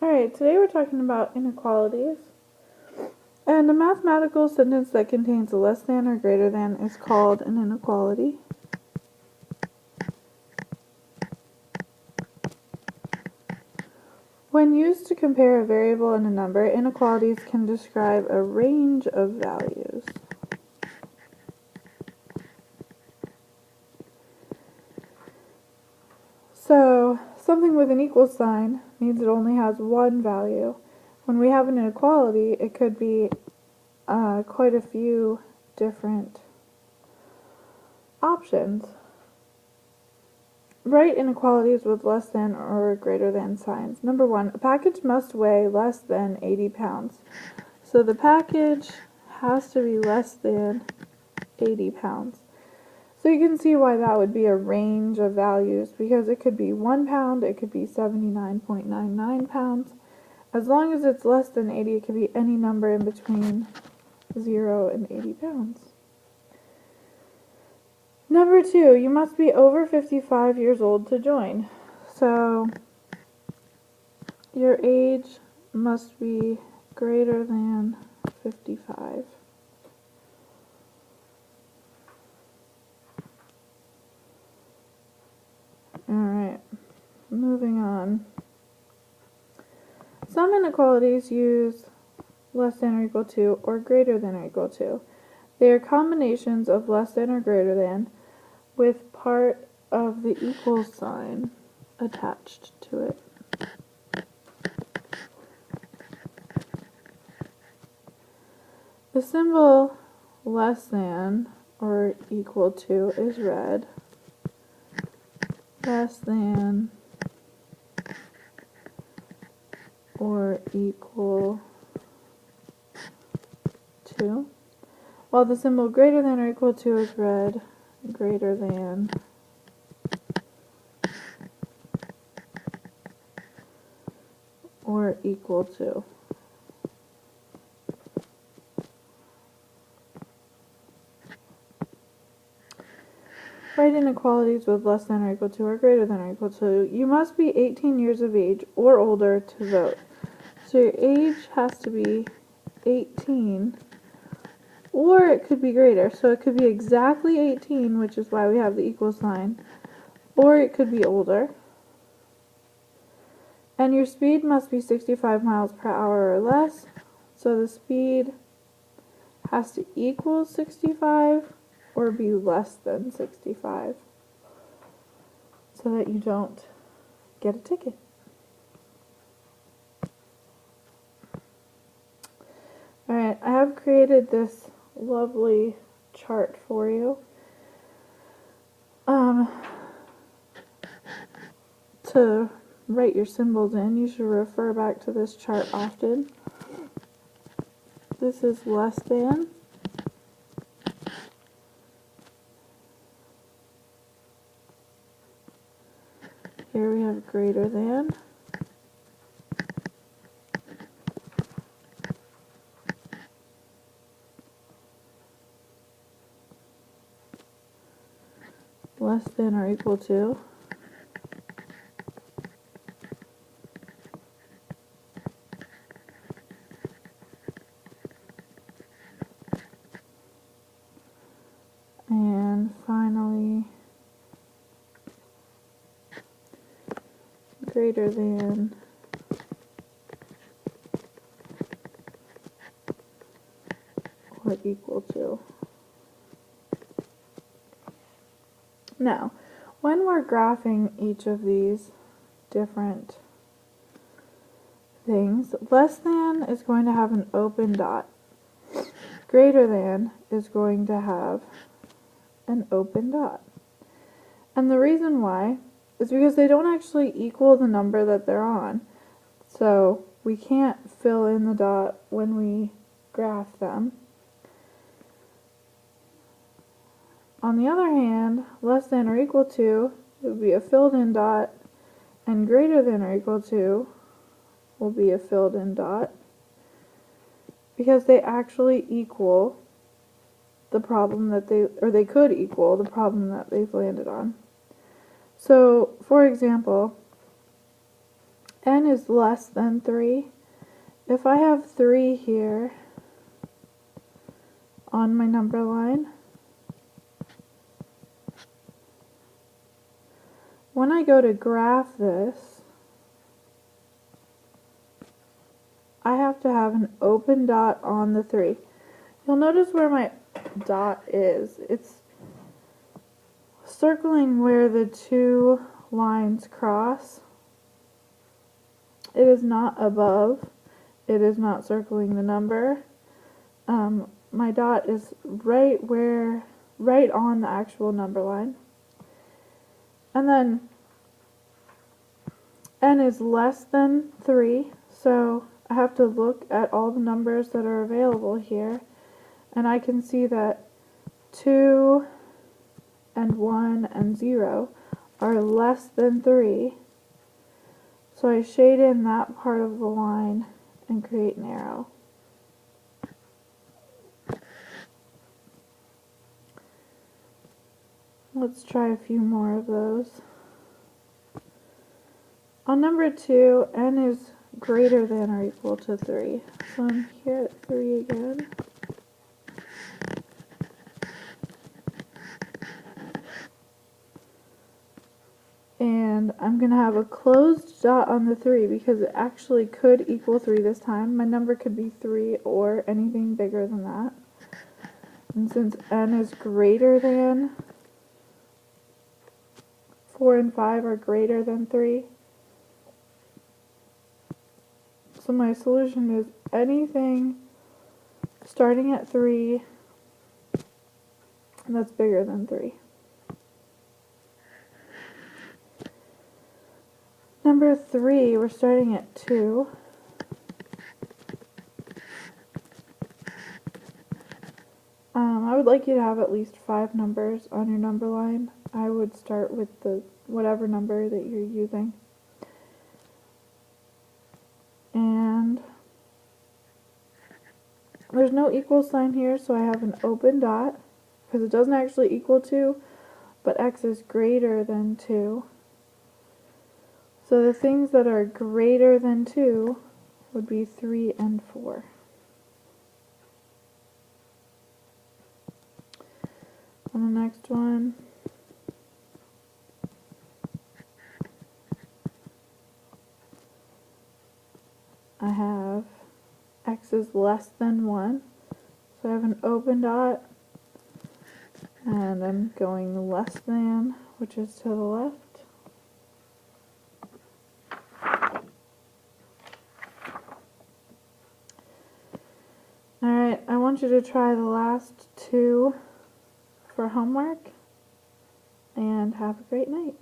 Alright, today we're talking about inequalities. And a mathematical sentence that contains a less than or greater than is called an inequality. When used to compare a variable and a number, inequalities can describe a range of values. So, something with an equal sign means it only has one value. When we have an inequality, it could be quite a few different options. Write inequalities with less than or greater than signs. Number 1, a package must weigh less than 80 pounds. So the package has to be less than 80 pounds. So you can see why that would be a range of values, because it could be 1 pound, it could be 79.99 pounds. As long as it's less than 80, it could be any number in between 0 and 80 pounds. Number 2, you must be over 55 years old to join. So your age must be greater than 55. Alright, moving on. Some inequalities use less than or equal to or greater than or equal to. They are combinations of less than or greater than with part of the equal sign attached to it. The symbol less than or equal to is red. Less than or equal to. While the symbol greater than or equal to is red. Greater than or equal to. Write inequalities with less than or equal to or greater than or equal to. You must be 18 years of age or older to vote. So your age has to be 18, or it could be greater. So it could be exactly 18, which is why we have the equal sign, or it could be older. And your speed must be 65 miles per hour or less. So the speed has to equal 65 or be less than 65 so that you don't get a ticket. Alright, I have created this lovely chart for you. To write your symbols in, you should refer back to this chart often. This is less than. Here we have greater than. Less than or equal to. And finally, greater than or equal to. Now, when we're graphing each of these different things, less than is going to have an open dot. Greater than is going to have an open dot. And the reason why is because they don't actually equal the number that they're on. So we can't fill in the dot when we graph them. On the other hand, less than or equal to would be a filled in dot, and greater than or equal to will be a filled in dot, because they actually equal the problem that they could equal the problem that they've landed on. So, for example, n is less than 3. If I have 3 here on my number line, when I go to graph this, I have to have an open dot on the 3. You'll notice where my dot is. It's circling where the two lines cross. It is not above. It is not circling the number. My dot is right on the actual number line. And then n is less than 3, so I have to look at all the numbers that are available here, and I can see that 2 and 1 and 0 are less than 3, so I shade in that part of the line and create an arrow. Let's try a few more of those. On number 2, n is greater than or equal to 3. So I'm here at 3 again. And I'm going to have a closed dot on the 3 because it actually could equal 3 this time. My number could be 3 or anything bigger than that. And since n is greater than 4 and 5 are greater than 3, so my solution is anything starting at 3 that's bigger than 3. Number 3, we're starting at 2. I would like you to have at least 5 numbers on your number line. I would start with whatever number that you're using. And there's no equal sign here, so I have an open dot because it doesn't actually equal 2, but x is greater than 2. So the things that are greater than 2 would be 3 and 4. On the next one, I have x is less than 1. So I have an open dot, and I'm going less than, which is to the left. Alright, I want you to try the last 2 for homework, and have a great night.